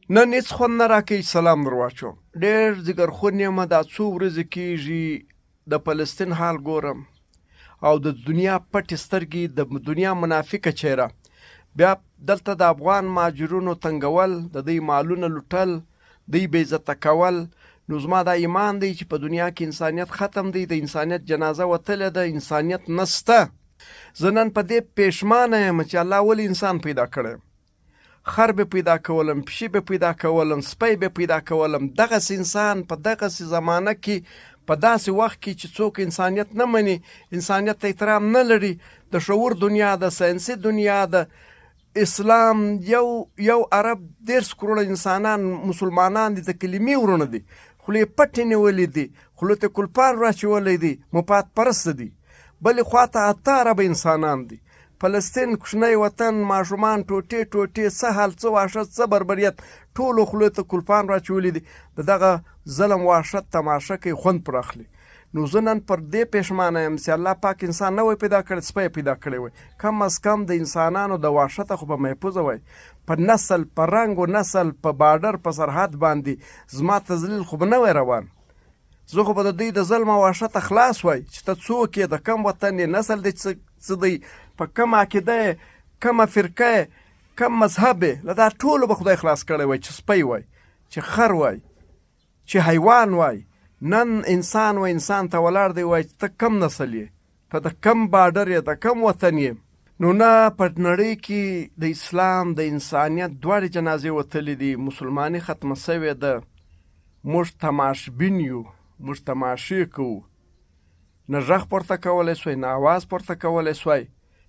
نن هېڅ خوند نه راکوي سلام در واچوم. ډېر ځګرخون یم. دا څو ورځې کېږي د فلسطین حال ګورم او د دنیا پټې سترګې، د دنیا منافقه چهره، بیا دلته د افغان مهاجرونو تنګول، د دوی مالونه لوټل، دوی بې عزته کول. نو زما دا ایمان دی چې په دنیا کې انسانیت ختم دی، د انسانیت جنازه وتلې ده، انسانیت نسته. زه نن په دې پښیمانه یم چې الله ولې انسان پیدا کړی. خر به پیدا کولم، پشي به پیدا کولم، سپی به پیدا کولم. دغسې انسان په دغسې زمانه کې، په داسې وخت کې چې څوک انسانیت نه مني، انسانیت ته احترام نه لري، د شعور دنیا ده، ساینسي دنیا ده، اسلام یو عرب 10 کروړه انسانان مسلمانان دي، د کلمې ورونه دي، خولې پټې نیولې دي، خولو ته کلپان راچولی دي، مفاد پرسته دي. بلې خواته 8 اربه انسانان دي. فلسطین کوچنی وطن، ماشومان ټوټې ټوټې، څه حال، څه وحشت، څه بربریت، ټولو خولو ته کلپان راچولی دي. د دغه ظلم وحشت تماشه کوي، خوند پر اخلي. نو زه نن پر دې پښیمانه یم چې الله پاک انسان نه وای پیدا کړی، سپی پیدا کړی وای. کم از کم د انسانانو د وحشته خو به محفوظه وای. په نسل، په رنګ و نسل، په بارډر، په سرحد باندې زما تذلیل خو به نه وای روان. زه خو به د دوی د ظلم او وحشته خلاص وای چې ته څوک یې، د کم وطن یې، نسل دی څه دی، په کم عقیده یې، کمه فرقه یې، کم مذهب یې، له دا ټولو به خدای خلاص کړی وای، چې سپی وای، چې خر وای، چې حیوان وای. نن انسان و انسان ته ولاړ دی وای چې ته کم نسل یې، ته د کم بارډر یې، د کم وطن یې. نو نه په نړۍ کې د اسلام د انسانیت دواړې جنازې وتلې دي، مسلماني ختمه سوې ده. موږ تماشبین یو، موږ تماشې کوو. نه غږ پورته کولی سوی، نه اواز پورته کولی سوی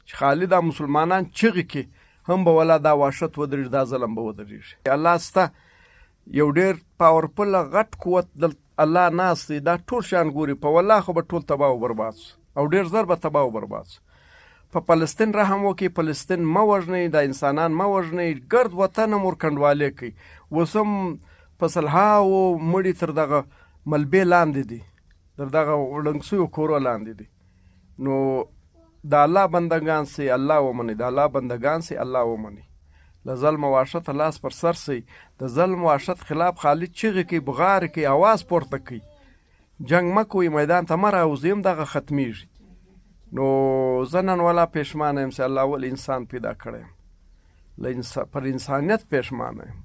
چې خالي دا مسلمانان چغې کې هم به ولا دا وحشت ودرېږي، دا ظلم به ودرېږي. الله سته یو ډېر پاورفل غټ قوت د الله ناست دی، دا ټول شیان ګوري. په والله خو به ټول تباه و برباد سو، او ډېر زر به تباه و برباد سو. په فلسطین رحم وکړئ، فلسطین مه وژنئ، دا انسانان مه وژنئ، ګرد وطن هم ورکنډوالې کوي. اوس هم په سلهاوو مړي تر دغه ملبې لاندې دي، تر دغه ړنګ سویو کورو لاندې دي. نو د الله بندګان سي، الله ومنئ، د الله بندګان سي، الله ومنئ. له ظلم و وحشت لاس پر سر سي، د ظلم و وحشت خلاف خالد چغې کوي، بغارې کوي، اواز پورته کوي. جنګ مه کوئ، میدان ته مه راوځئ، هم دغه ختمیږي. نو زه نن والا پښیمانه یم چې الله ولې انسان پیدا کړی یم، پر انسانیت پښیمانه یم.